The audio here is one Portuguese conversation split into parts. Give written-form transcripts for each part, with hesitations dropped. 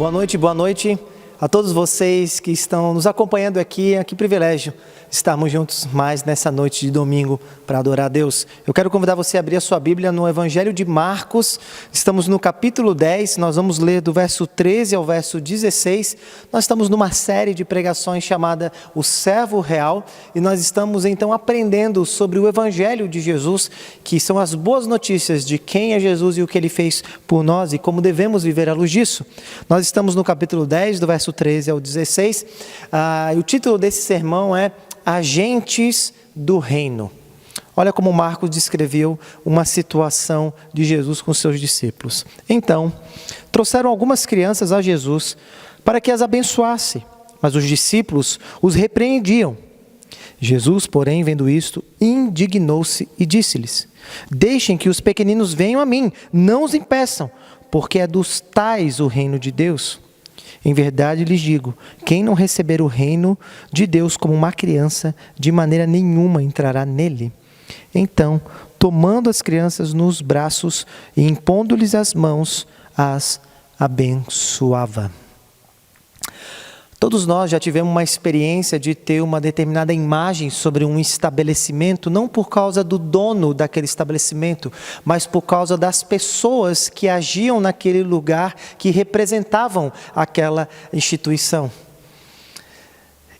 Boa noite a todos vocês que estão nos acompanhando aqui. Que privilégio estarmos juntos mais nessa noite de domingo para adorar a Deus. Eu quero convidar você a abrir a sua Bíblia no Evangelho de Marcos. Estamos no capítulo 10, nós vamos ler do verso 13 ao verso 16. Nós estamos numa série de pregações chamada O Servo Real e nós estamos então aprendendo sobre o Evangelho de Jesus, que são as boas notícias de quem é Jesus e o que Ele fez por nós e como devemos viver à luz disso. Nós estamos no capítulo 10, do verso 13 ao 16. E o título desse sermão é Agentes do Reino. Olha como Marcos descreveu uma situação de Jesus com seus discípulos. Então, trouxeram algumas crianças a Jesus para que as abençoasse, mas os discípulos os repreendiam. Jesus, porém, vendo isto, indignou-se e disse-lhes: deixem que os pequeninos venham a mim, não os impeçam, porque é dos tais o reino de Deus. Em verdade lhes digo, quem não receber o reino de Deus como uma criança, de maneira nenhuma entrará nele. Então, tomando as crianças nos braços e impondo-lhes as mãos, as abençoava. Todos nós já tivemos uma experiência de ter uma determinada imagem sobre um estabelecimento, não por causa do dono daquele estabelecimento, mas por causa das pessoas que agiam naquele lugar, que representavam aquela instituição.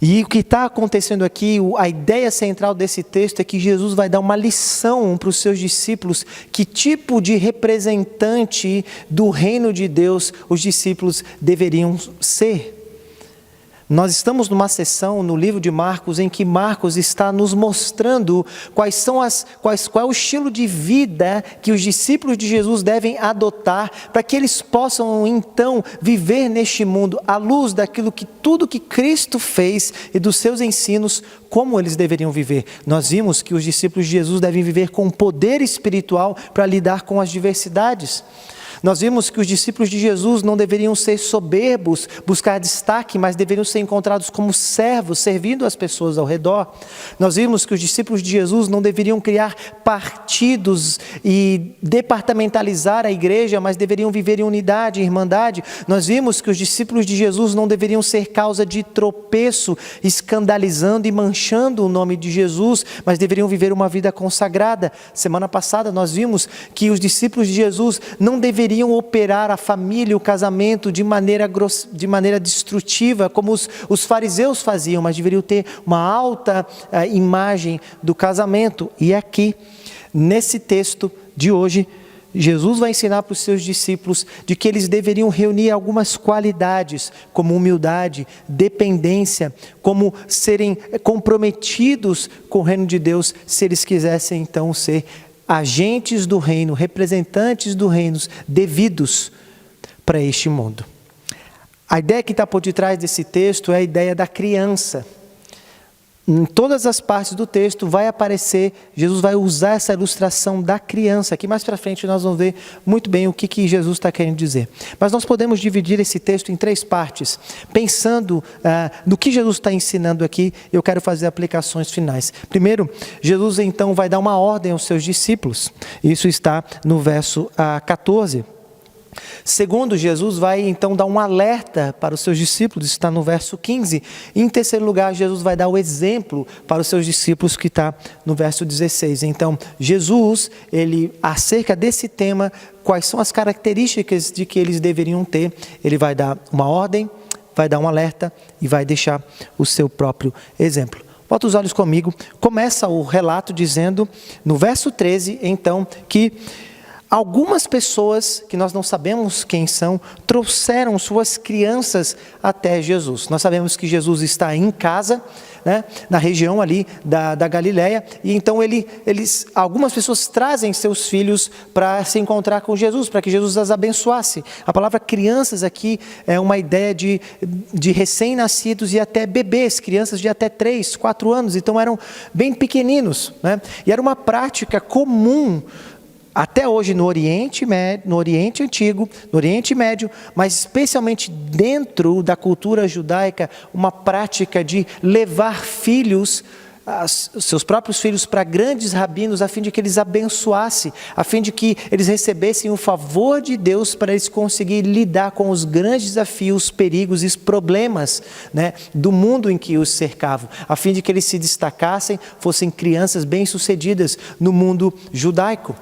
E o que está acontecendo aqui, a ideia central desse texto é que Jesus vai dar uma lição para os seus discípulos, que tipo de representante do reino de Deus os discípulos deveriam ser. Nós estamos numa sessão no livro de Marcos em que Marcos está nos mostrando qual é o estilo de vida que os discípulos de Jesus devem adotar para que eles possam então viver neste mundo à luz daquilo que tudo que Cristo fez e dos seus ensinos, como eles deveriam viver. Nós vimos que os discípulos de Jesus devem viver com poder espiritual para lidar com as diversidades. Nós vimos que os discípulos de Jesus não deveriam ser soberbos, buscar destaque, mas deveriam ser encontrados como servos, servindo as pessoas ao redor. Nós vimos que os discípulos de Jesus não deveriam criar partidos e departamentalizar a igreja, mas deveriam viver em unidade, em irmandade. Nós vimos que os discípulos de Jesus não deveriam ser causa de tropeço, escandalizando e manchando o nome de Jesus, mas deveriam viver uma vida consagrada. Semana passada nós vimos que os discípulos de Jesus não deveriam operar a família, o casamento de maneira destrutiva, como os fariseus faziam, mas deveriam ter uma alta imagem do casamento. E aqui, nesse texto de hoje, Jesus vai ensinar para os seus discípulos de que eles deveriam reunir algumas qualidades, como humildade, dependência, como serem comprometidos com o reino de Deus, se eles quisessem então ser agentes do reino, representantes do reino devidos para este mundo. A ideia que está por detrás desse texto é a ideia da criança. Em todas as partes do texto vai aparecer, Jesus vai usar essa ilustração da criança. Aqui mais para frente nós vamos ver muito bem o que Jesus está querendo dizer. Mas nós podemos dividir esse texto em 3 partes. Pensando no que Jesus está ensinando aqui, eu quero fazer aplicações finais. Primeiro, Jesus então vai dar uma ordem aos seus discípulos. Isso está no verso 14. Segundo, Jesus vai então dar um alerta para os seus discípulos, está no verso 15. E em terceiro lugar, Jesus vai dar o exemplo para os seus discípulos, que está no verso 16. Então, Jesus, acerca desse tema, quais são as características de que eles deveriam ter, ele vai dar uma ordem, vai dar um alerta e vai deixar o seu próprio exemplo. Bota os olhos comigo. Começa o relato dizendo, no verso 13, então, que algumas pessoas, que nós não sabemos quem são, trouxeram suas crianças até Jesus. Nós sabemos que Jesus está em casa, né, na região ali da Galileia, e então algumas pessoas trazem seus filhos para se encontrar com Jesus, para que Jesus as abençoasse. A palavra crianças aqui é uma ideia de recém-nascidos e até bebês, crianças de até 3, 4 anos, então eram bem pequeninos, né? E era uma prática comum até hoje no Oriente Antigo, no Oriente Médio, mas especialmente dentro da cultura judaica, uma prática de levar filhos seus próprios filhos para grandes rabinos, a fim de que eles abençoassem, a fim de que eles recebessem o favor de Deus para eles conseguirem lidar com os grandes desafios, perigos e problemas, né, do mundo em que os cercavam, a fim de que eles se destacassem, fossem crianças bem-sucedidas no mundo judaico.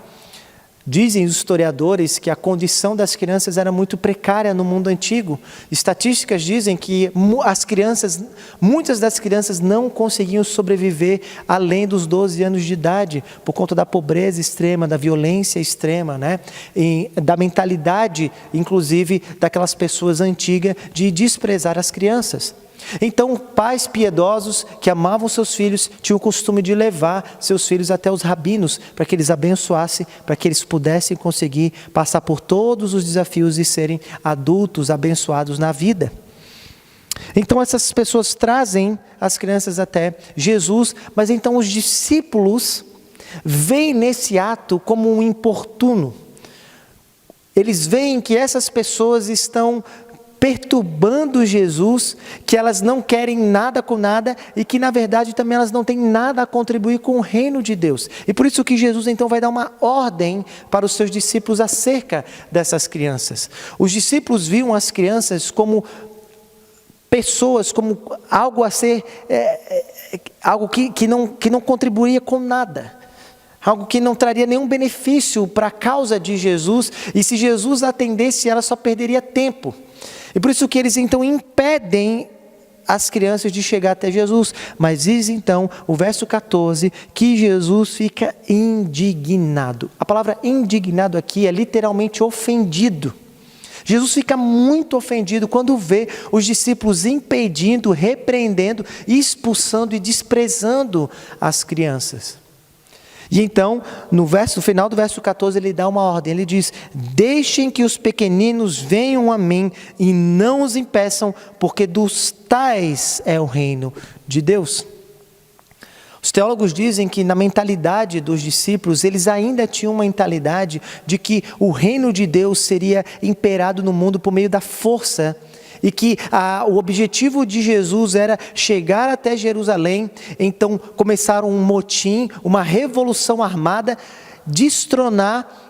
Dizem os historiadores que a condição das crianças era muito precária no mundo antigo. Estatísticas dizem que muitas das crianças não conseguiam sobreviver além dos 12 anos de idade, por conta da pobreza extrema, da violência extrema, né? E da mentalidade, inclusive, daquelas pessoas antigas de desprezar as crianças. Então, pais piedosos que amavam seus filhos tinham o costume de levar seus filhos até os rabinos para que eles abençoassem, para que eles pudessem conseguir passar por todos os desafios e serem adultos abençoados na vida. Então essas pessoas trazem as crianças até Jesus, mas então os discípulos veem nesse ato como um importuno. Eles veem que essas pessoas estão perturbando Jesus, que elas não querem nada com nada e que na verdade também elas não têm nada a contribuir com o reino de Deus. E por isso que Jesus então vai dar uma ordem para os seus discípulos acerca dessas crianças. Os discípulos viam as crianças como pessoas, como algo a ser, algo que não contribuía com nada. Algo que não traria nenhum benefício para a causa de Jesus, e se Jesus atendesse, ela só perderia tempo. E por isso que eles então impedem as crianças de chegar até Jesus. Mas diz então o verso 14 que Jesus fica indignado. A palavra indignado aqui é literalmente ofendido. Jesus fica muito ofendido quando vê os discípulos impedindo, repreendendo, expulsando e desprezando as crianças. E então, no final do verso 14, ele dá uma ordem, ele diz: deixem que os pequeninos venham a mim e não os impeçam, porque dos tais é o reino de Deus. Os teólogos dizem que na mentalidade dos discípulos, eles ainda tinham uma mentalidade de que o reino de Deus seria imperado no mundo por meio da força, e que o objetivo de Jesus era chegar até Jerusalém, então começar um motim, uma revolução armada, destronar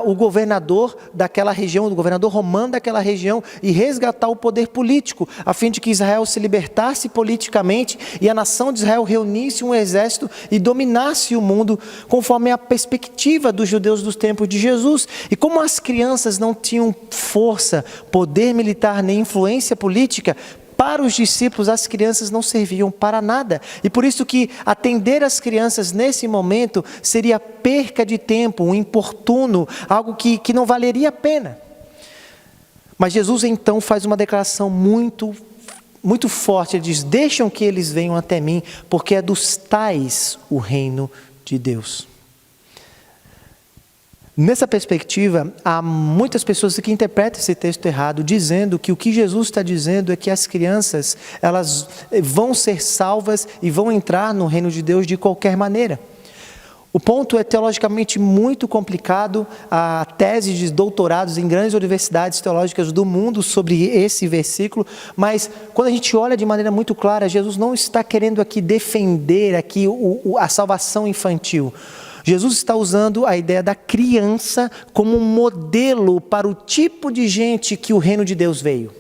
o governador daquela região, o governador romano daquela região, e resgatar o poder político, a fim de que Israel se libertasse politicamente e a nação de Israel reunisse um exército e dominasse o mundo conforme a perspectiva dos judeus dos tempos de Jesus. E como as crianças não tinham força, poder militar nem influência política, para os discípulos as crianças não serviam para nada. E por isso que atender as crianças nesse momento seria perca de tempo, um importuno, algo que não valeria a pena. Mas Jesus então faz uma declaração muito forte. Ele diz: deixam que eles venham até mim, porque é dos tais o reino de Deus. Nessa perspectiva, há muitas pessoas que interpretam esse texto errado, dizendo que o que Jesus está dizendo é que as crianças, elas vão ser salvas e vão entrar no reino de Deus de qualquer maneira. O ponto é teologicamente muito complicado. Há teses de doutorados em grandes universidades teológicas do mundo sobre esse versículo, mas quando a gente olha de maneira muito clara, Jesus não está querendo aqui defender a salvação infantil. Jesus está usando a ideia da criança como um modelo para o tipo de gente que o reino de Deus veio.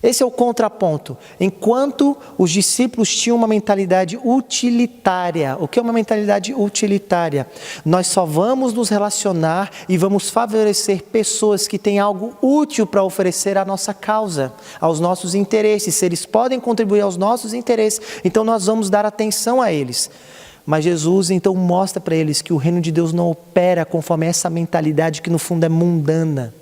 Esse é o contraponto. Enquanto os discípulos tinham uma mentalidade utilitária. O que é uma mentalidade utilitária? Nós só vamos nos relacionar e vamos favorecer pessoas que têm algo útil para oferecer à nossa causa, aos nossos interesses. Se eles podem contribuir aos nossos interesses, então nós vamos dar atenção a eles. Mas Jesus então mostra para eles que o reino de Deus não opera conforme essa mentalidade que no fundo é mundana,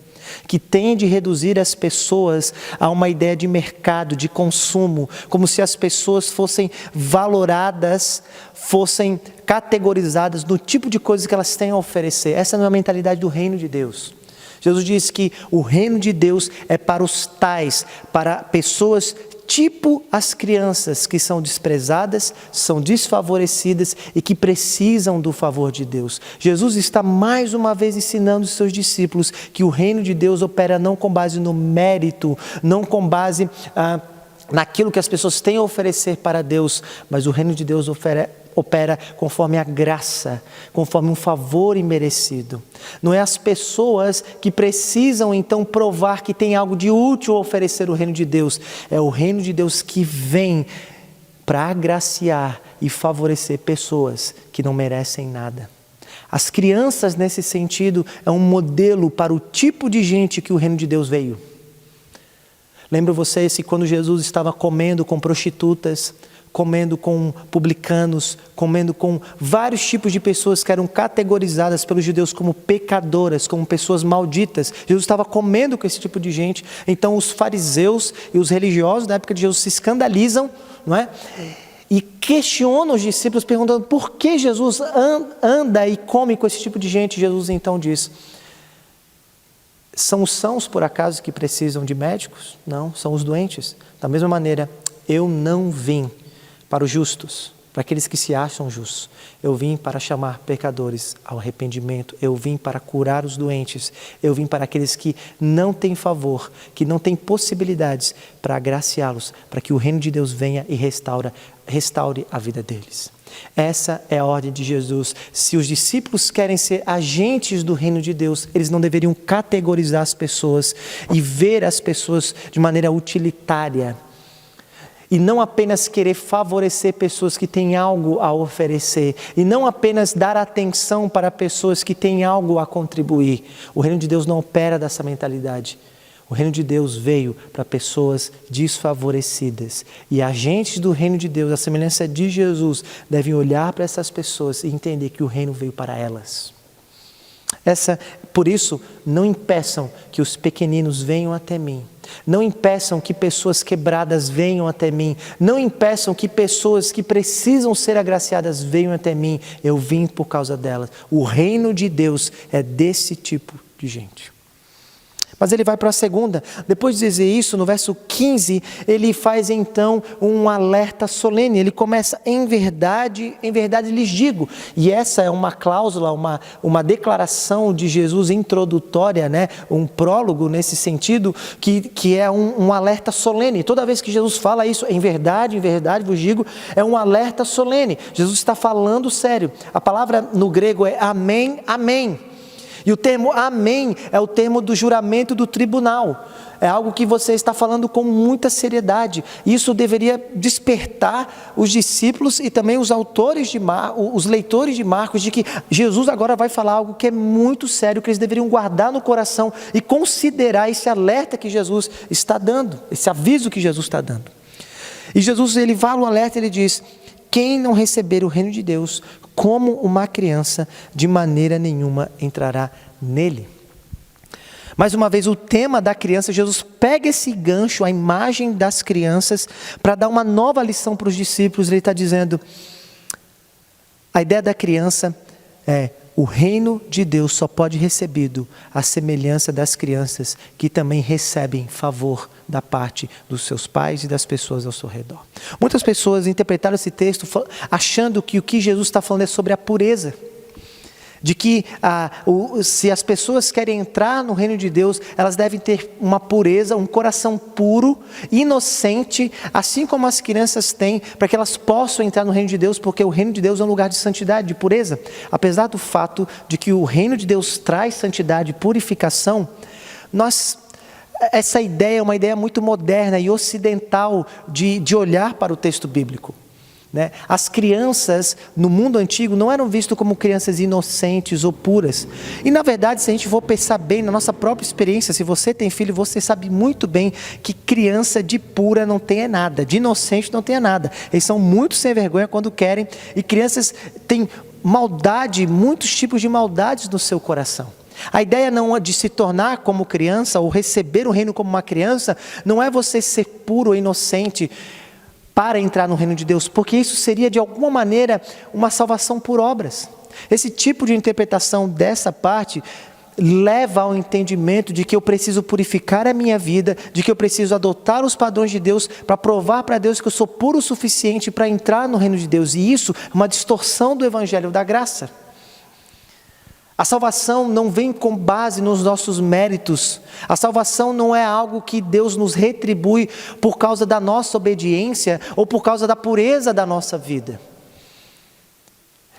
que tende a reduzir as pessoas a uma ideia de mercado, de consumo, como se as pessoas fossem valoradas, fossem categorizadas no tipo de coisas que elas têm a oferecer. Essa não é a mentalidade do reino de Deus. Jesus diz que o reino de Deus é para os tais, para pessoas tipo as crianças que são desprezadas, são desfavorecidas e que precisam do favor de Deus. Jesus está mais uma vez ensinando os seus discípulos que o reino de Deus opera não com base no mérito, não com base naquilo que as pessoas têm a oferecer para Deus, mas o reino de Deus opera conforme a graça, conforme um favor imerecido. Não é as pessoas que precisam então provar que tem algo de útil a oferecer o reino de Deus, é o reino de Deus que vem para agraciar e favorecer pessoas que não merecem nada. As crianças, nesse sentido, é um modelo para o tipo de gente que o reino de Deus veio. Lembra vocês que quando Jesus estava comendo com prostitutas, comendo com publicanos, comendo com vários tipos de pessoas que eram categorizadas pelos judeus como pecadoras, como pessoas malditas. Jesus estava comendo com esse tipo de gente. Então os fariseus e os religiosos da época de Jesus se escandalizam, não é? E questionam os discípulos perguntando por que Jesus anda e come com esse tipo de gente. Jesus então diz: são os sãos por acaso que precisam de médicos? Não, são os doentes. Da mesma maneira, eu não vim para os justos, para aqueles que se acham justos. Eu vim para chamar pecadores ao arrependimento. Eu vim para curar os doentes. Eu vim para aqueles que não têm favor, que não têm possibilidades, para agraciá-los, para que o reino de Deus venha e restaure a vida deles. Essa é a ordem de Jesus. Se os discípulos querem ser agentes do reino de Deus, eles não deveriam categorizar as pessoas e ver as pessoas de maneira utilitária. E não apenas querer favorecer pessoas que têm algo a oferecer. E não apenas dar atenção para pessoas que têm algo a contribuir. O reino de Deus não opera dessa mentalidade. O reino de Deus veio para pessoas desfavorecidas. E agentes do reino de Deus, a semelhança de Jesus, devem olhar para essas pessoas e entender que o reino veio para elas. Por isso, não impeçam que os pequeninos venham até mim. Não impeçam que pessoas quebradas venham até mim. Não impeçam que pessoas que precisam ser agraciadas venham até mim. Eu vim por causa delas. O reino de Deus é desse tipo de gente. Mas ele vai para a segunda. Depois de dizer isso, no verso 15, ele faz então um alerta solene. Ele começa: em verdade lhes digo. E essa é uma cláusula, uma declaração de Jesus introdutória, né? Um prólogo nesse sentido, que é um alerta solene. Toda vez que Jesus fala isso, em verdade vos digo, é um alerta solene. Jesus está falando sério. A palavra no grego é amém, amém. E o termo amém é o termo do juramento do tribunal. É algo que você está falando com muita seriedade. Isso deveria despertar os discípulos e também os os leitores de Marcos, de que Jesus agora vai falar algo que é muito sério, que eles deveriam guardar no coração e considerar esse alerta que Jesus está dando, esse aviso que Jesus está dando. E Jesus, ele fala o alerta, ele diz: quem não receber o reino de Deus como uma criança, de maneira nenhuma entrará nele. Mais uma vez, o tema da criança, Jesus pega esse gancho, a imagem das crianças, para dar uma nova lição para os discípulos. Ele está dizendo, a ideia da criança é: o reino de Deus só pode recebido à semelhança das crianças que também recebem favor da parte dos seus pais e das pessoas ao seu redor. Muitas pessoas interpretaram esse texto achando que o que Jesus está falando é sobre a pureza. De que se as pessoas querem entrar no reino de Deus, elas devem ter uma pureza, um coração puro, inocente, assim como as crianças têm, para que elas possam entrar no reino de Deus, porque o reino de Deus é um lugar de santidade, de pureza. Apesar do fato de que o reino de Deus traz santidade e purificação, essa ideia é uma ideia muito moderna e ocidental de olhar para o texto bíblico. Né? As crianças no mundo antigo não eram vistas como crianças inocentes ou puras. E na verdade, se a gente for pensar bem na nossa própria experiência, se você tem filho, você sabe muito bem que criança de pura não tem nada, de inocente não tem nada. Eles são muito sem vergonha quando querem, e crianças têm maldade, muitos tipos de maldades no seu coração. A ideia não é de se tornar como criança ou receber o reino como uma criança, não é você ser puro ou inocente para entrar no reino de Deus, porque isso seria de alguma maneira uma salvação por obras. Esse tipo de interpretação dessa parte leva ao entendimento de que eu preciso purificar a minha vida, de que eu preciso adotar os padrões de Deus para provar para Deus que eu sou puro o suficiente para entrar no reino de Deus. E isso é uma distorção do evangelho da graça. A salvação não vem com base nos nossos méritos. A salvação não é algo que Deus nos retribui por causa da nossa obediência ou por causa da pureza da nossa vida.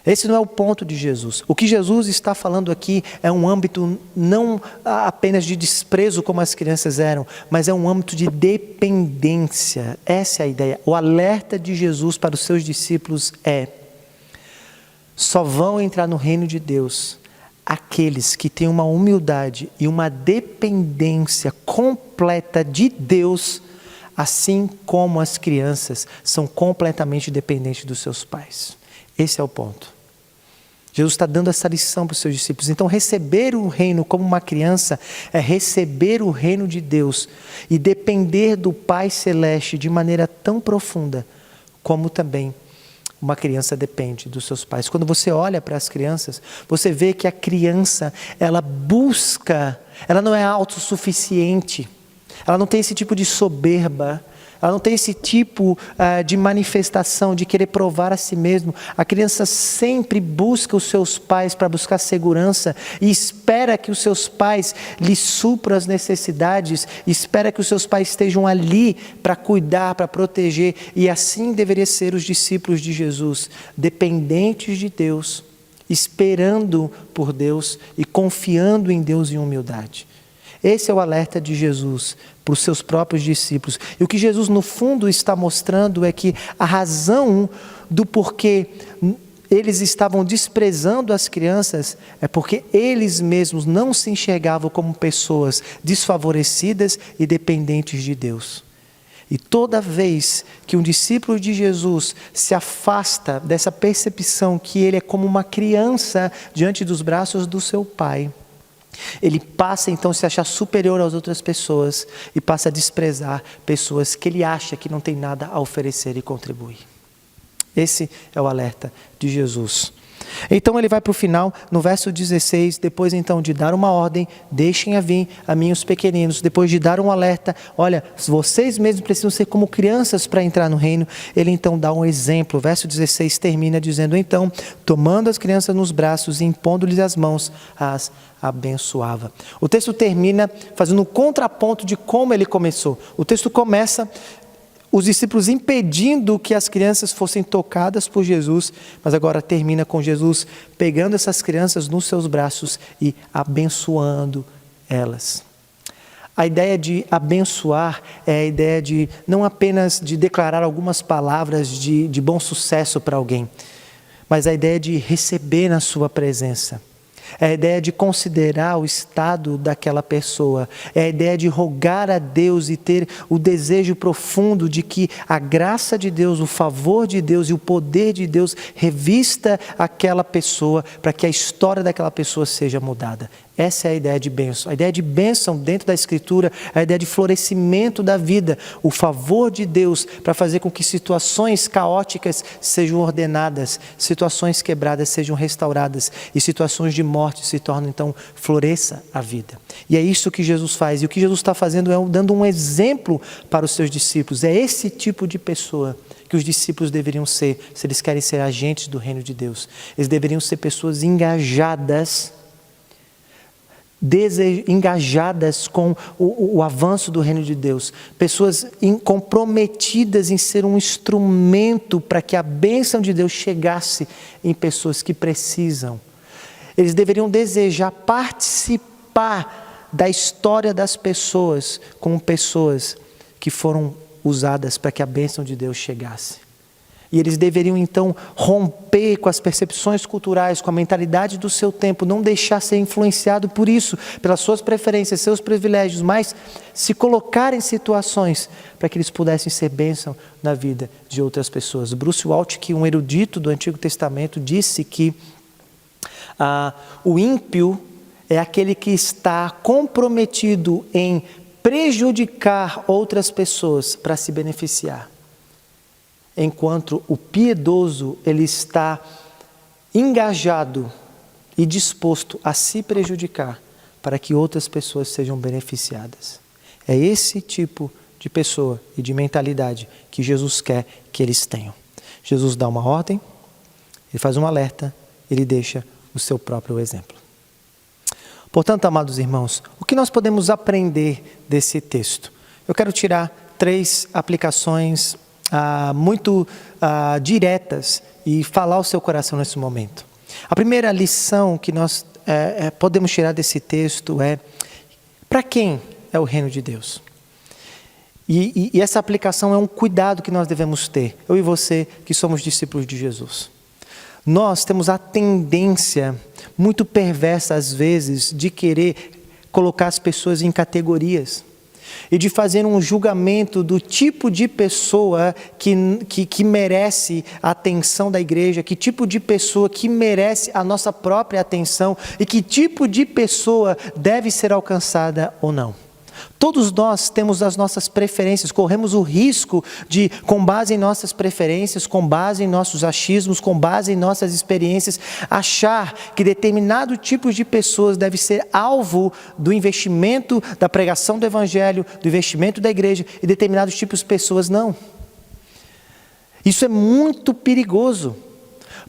Esse não é o ponto de Jesus. O que Jesus está falando aqui é um âmbito não apenas de desprezo como as crianças eram, mas é um âmbito de dependência. Essa é a ideia. O alerta de Jesus para os seus discípulos é: só vão entrar no reino de Deus aqueles que têm uma humildade e uma dependência completa de Deus, assim como as crianças são completamente dependentes dos seus pais. Esse é o ponto. Jesus está dando essa lição para os seus discípulos. Então, receber o reino como uma criança é receber o reino de Deus e depender do Pai Celeste de maneira tão profunda como também uma criança depende dos seus pais. Quando você olha para as crianças, você vê que a criança, ela busca, ela não é autossuficiente, ela não tem esse tipo de soberba, ela não tem esse tipo de manifestação de querer provar a si mesmo. A criança sempre busca os seus pais para buscar segurança e espera que os seus pais lhe supram as necessidades, espera que os seus pais estejam ali para cuidar, para proteger. E assim deveria ser os discípulos de Jesus, dependentes de Deus, esperando por Deus e confiando em Deus em humildade. Esse é o alerta de Jesus para os seus próprios discípulos. E o que Jesus, no fundo, está mostrando é que a razão do porquê eles estavam desprezando as crianças é porque eles mesmos não se enxergavam como pessoas desfavorecidas e dependentes de Deus. E toda vez que um discípulo de Jesus se afasta dessa percepção que ele é como uma criança diante dos braços do seu pai, ele passa então a se achar superior às outras pessoas e passa a desprezar pessoas que ele acha que não tem nada a oferecer e contribuir. Esse é o alerta de Jesus. Então ele vai para o final, no verso 16, depois então de dar uma ordem, deixem a vir a mim os pequeninos, depois de dar um alerta, olha, vocês mesmos precisam ser como crianças para entrar no reino, ele então dá um exemplo, o verso 16 termina dizendo, então, tomando as crianças nos braços e impondo-lhes as mãos, as abençoava. O texto termina fazendo um contraponto de como ele começou. O texto começa os discípulos impedindo que as crianças fossem tocadas por Jesus, mas agora termina com Jesus pegando essas crianças nos seus braços e abençoando elas. A ideia de abençoar é a ideia de não apenas de declarar algumas palavras de bom sucesso para alguém, mas a ideia de receber na sua presença. É a ideia de considerar o estado daquela pessoa. É a ideia de rogar a Deus e ter o desejo profundo de que a graça de Deus, o favor de Deus e o poder de Deus revista aquela pessoa para que a história daquela pessoa seja mudada. Essa é a ideia de bênção. A ideia de bênção dentro da Escritura é a ideia de florescimento da vida. O favor de Deus para fazer com que situações caóticas sejam ordenadas, situações quebradas sejam restauradas e situações de morte se tornam então floresça a vida. E é isso que Jesus faz. E o que Jesus está fazendo é dando um exemplo para os seus discípulos. É esse tipo de pessoa que os discípulos deveriam ser, se eles querem ser agentes do reino de Deus. Eles deveriam ser pessoas engajadas com o avanço do reino de Deus, pessoas comprometidas em ser um instrumento para que a bênção de Deus chegasse em pessoas que precisam. Eles deveriam desejar participar da história das pessoas como pessoas que foram usadas para que a bênção de Deus chegasse. E eles deveriam então romper com as percepções culturais, com a mentalidade do seu tempo, não deixar ser influenciado por isso, pelas suas preferências, seus privilégios, mas se colocar em situações para que eles pudessem ser bênção na vida de outras pessoas. Bruce Waltke, um erudito do Antigo Testamento, disse que o ímpio é aquele que está comprometido em prejudicar outras pessoas para se beneficiar. Enquanto o piedoso, ele está engajado e disposto a se prejudicar para que outras pessoas sejam beneficiadas. É esse tipo de pessoa e de mentalidade que Jesus quer que eles tenham. Jesus dá uma ordem, ele faz um alerta, ele deixa o seu próprio exemplo. Portanto, amados irmãos, o que nós podemos aprender desse texto? Eu quero tirar 3 aplicações muito diretas e falar ao seu coração nesse momento. A primeira lição que nós podemos tirar desse texto é: para quem é o reino de Deus? E essa aplicação é um cuidado que nós devemos ter, eu e você que somos discípulos de Jesus. Nós temos a tendência muito perversa, às vezes, de querer colocar as pessoas em categorias e de fazer um julgamento do tipo de pessoa que merece a atenção da igreja, que tipo de pessoa que merece a nossa própria atenção e que tipo de pessoa deve ser alcançada ou não. Todos nós temos as nossas preferências, corremos o risco de, com base em nossas preferências, com base em nossos achismos, com base em nossas experiências, achar que determinado tipo de pessoas deve ser alvo do investimento da pregação do evangelho, do investimento da igreja, e determinados tipos de pessoas não. Isso é muito perigoso.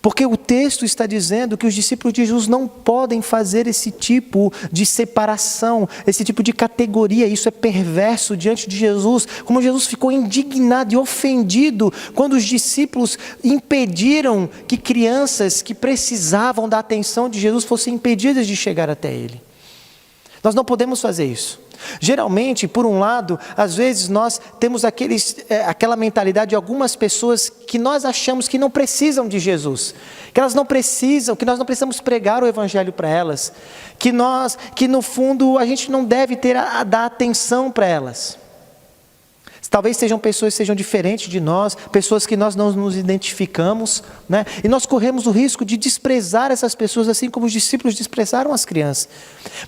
Porque o texto está dizendo que os discípulos de Jesus não podem fazer esse tipo de separação, esse tipo de categoria. Isso é perverso diante de Jesus. Como Jesus ficou indignado e ofendido quando os discípulos impediram que crianças que precisavam da atenção de Jesus fossem impedidas de chegar até Ele. Nós não podemos fazer isso. Geralmente, por um lado, às vezes nós temos aquela mentalidade de algumas pessoas que nós achamos que não precisam de Jesus, que elas não precisam, que nós não precisamos pregar o evangelho para elas, que no fundo a gente não deve ter a dar atenção para elas. Talvez sejam pessoas que sejam diferentes de nós, pessoas que nós não nos identificamos, né? E nós corremos o risco de desprezar essas pessoas, assim como os discípulos desprezaram as crianças.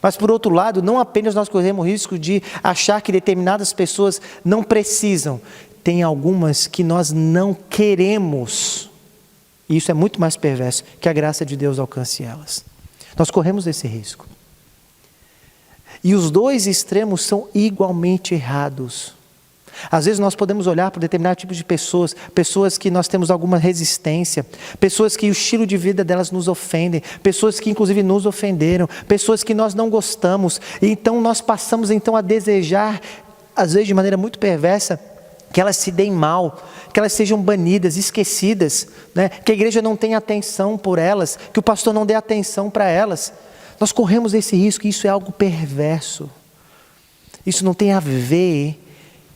Mas por outro lado, não apenas nós corremos o risco de achar que determinadas pessoas não precisam, tem algumas que nós não queremos, e isso é muito mais perverso, que a graça de Deus alcance elas. Nós corremos esse risco. E os dois extremos são igualmente errados. Às vezes nós podemos olhar para determinado tipo de pessoas, pessoas que nós temos alguma resistência, pessoas que o estilo de vida delas nos ofendem, pessoas que inclusive nos ofenderam, pessoas que nós não gostamos, e então nós passamos a desejar, às vezes de maneira muito perversa, que elas se deem mal, que elas sejam banidas, esquecidas, né? Que a igreja não tenha atenção por elas, que o pastor não dê atenção para elas. Nós corremos esse risco e isso é algo perverso. Isso não tem a ver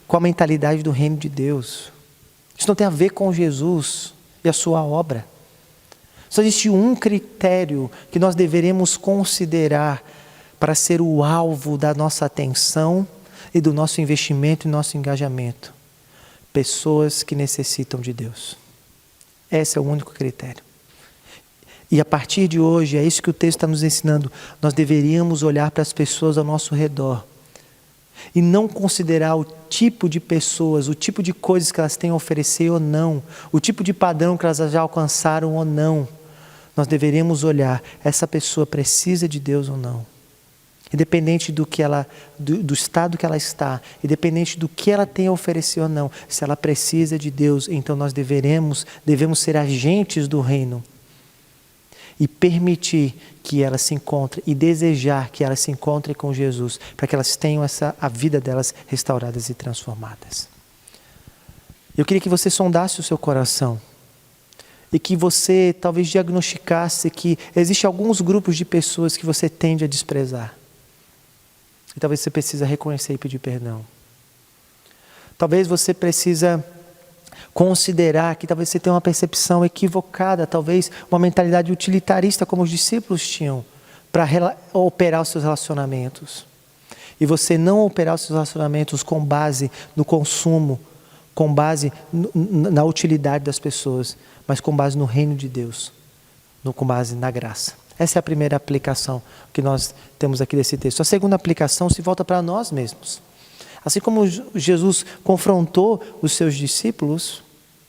com a mentalidade do reino de Deus. Isso não tem a ver com Jesus e a sua obra. Só existe um critério que nós deveremos considerar para ser o alvo da nossa atenção e do nosso investimento e nosso engajamento. Pessoas que necessitam de Deus. Esse é o único critério. E a partir de hoje, é isso que o texto está nos ensinando, nós deveríamos olhar para as pessoas ao nosso redor e não considerar o tipo de pessoas, o tipo de coisas que elas têm a oferecer ou não, o tipo de padrão que elas já alcançaram ou não. Nós deveríamos olhar, essa pessoa precisa de Deus ou não. Independente do estado que ela está, independente do que ela tem a oferecer ou não, se ela precisa de Deus, então nós devemos ser agentes do reino e permitir que ela se encontre e desejar que ela se encontre com Jesus, para que elas tenham a vida delas restauradas e transformadas. Eu queria que você sondasse o seu coração e que você talvez diagnosticasse que existem alguns grupos de pessoas que você tende a desprezar. E talvez você precisa reconhecer e pedir perdão. Talvez você precisa considerar que talvez você tenha uma percepção equivocada, talvez uma mentalidade utilitarista como os discípulos tinham para operar os seus relacionamentos. E você não operar os seus relacionamentos com base no consumo, com base na utilidade das pessoas, mas com base no reino de Deus, com base na graça. Essa é a primeira aplicação que nós temos aqui desse texto. A segunda aplicação se volta para nós mesmos. Assim como Jesus confrontou os seus discípulos,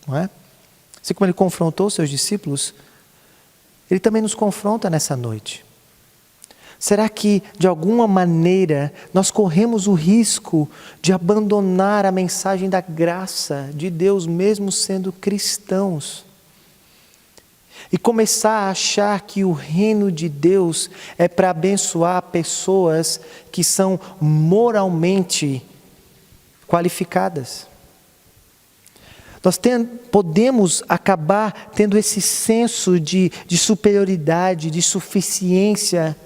não é? Assim como ele confrontou os seus discípulos, ele também nos confronta nessa noite. Será que, de alguma maneira, nós corremos o risco de abandonar a mensagem da graça de Deus, mesmo sendo cristãos? e começar a achar que o reino de Deus é para abençoar pessoas que são moralmente qualificadas. Nós podemos acabar tendo esse senso de superioridade, de suficiência.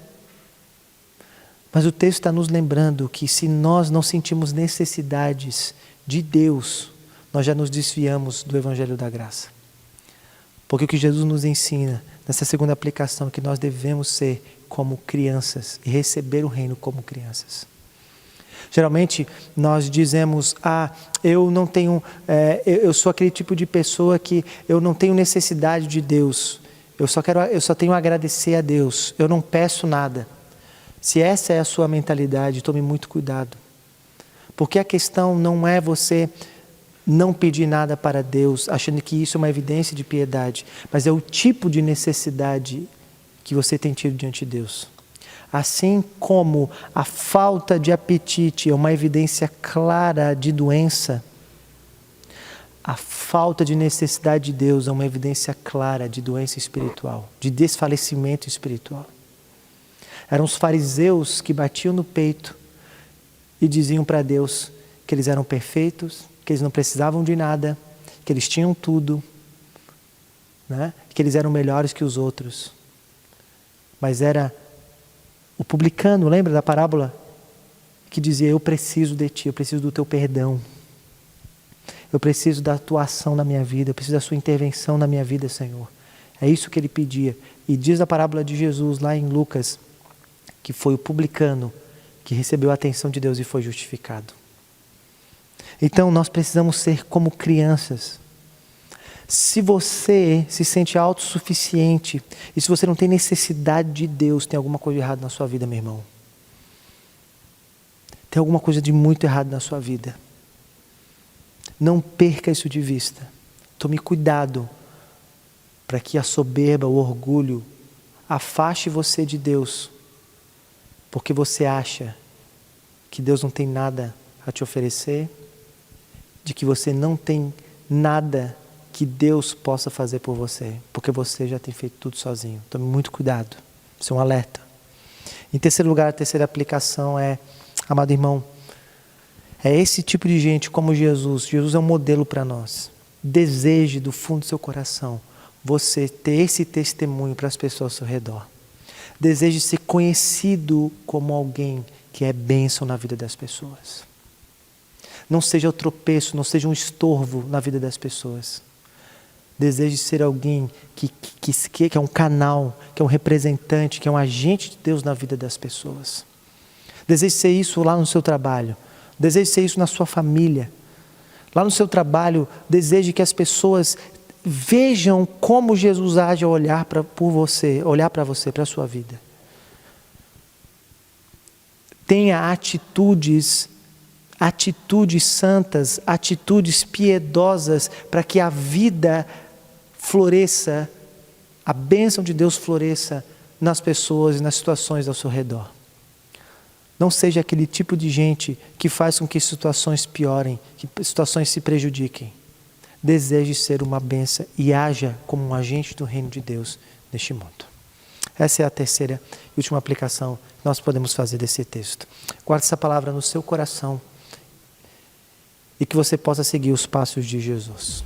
Mas o texto está nos lembrando que se nós não sentimos necessidades de Deus, nós já nos desviamos do Evangelho da Graça. Porque o que Jesus nos ensina, nessa segunda aplicação, é que nós devemos ser como crianças e receber o reino como crianças. Geralmente nós dizemos, eu não tenho, eu sou aquele tipo de pessoa que eu não tenho necessidade de Deus, eu só tenho a agradecer a Deus, eu não peço nada. Se essa é a sua mentalidade, tome muito cuidado. Porque a questão não é você não pedir nada para Deus, achando que isso é uma evidência de piedade, mas é o tipo de necessidade que você tem tido diante de Deus. Assim como a falta de apetite é uma evidência clara de doença, a falta de necessidade de Deus é uma evidência clara de doença espiritual, de desfalecimento espiritual. Eram os fariseus que batiam no peito e diziam para Deus que eles eram perfeitos, que eles não precisavam de nada, que eles tinham tudo, né? Que eles eram melhores que os outros. Mas era o publicano, lembra da parábola? Que dizia, eu preciso de ti, eu preciso do teu perdão. Eu preciso da tua ação na minha vida, eu preciso da sua intervenção na minha vida, Senhor. É isso que ele pedia. E diz a parábola de Jesus lá em Lucas, que foi o publicano que recebeu a atenção de Deus e foi justificado. Então nós precisamos ser como crianças. Se você se sente autossuficiente e se você não tem necessidade de Deus, tem alguma coisa errada na sua vida, meu irmão. Tem alguma coisa de muito errado na sua vida. Não perca isso de vista. Tome cuidado para que a soberba, o orgulho, afaste você de Deus, porque você acha que Deus não tem nada a te oferecer, de que você não tem nada que Deus possa fazer por você, porque você já tem feito tudo sozinho. Tome muito cuidado, isso é um alerta. Em terceiro lugar, a terceira aplicação é, amado irmão, é esse tipo de gente como Jesus. Jesus é um modelo para nós. Deseje do fundo do seu coração você ter esse testemunho para as pessoas ao seu redor. Deseje ser conhecido como alguém que é bênção na vida das pessoas. Não seja o tropeço, não seja um estorvo na vida das pessoas. Deseje ser alguém que é um canal, que é um representante, que é um agente de Deus na vida das pessoas. Deseje ser isso lá no seu trabalho. Deseje ser isso na sua família. Lá no seu trabalho, deseje que as pessoas vejam como Jesus age ao olhar para você, para a sua vida. Tenha atitudes santas, atitudes piedosas, para que a vida floresça, a bênção de Deus floresça nas pessoas e nas situações ao seu redor. Não seja aquele tipo de gente que faz com que situações piorem, que situações se prejudiquem. Deseje ser uma bênção e haja como um agente do reino de Deus neste mundo. Essa é a terceira e última aplicação que nós podemos fazer desse texto. Guarde essa palavra no seu coração e que você possa seguir os passos de Jesus.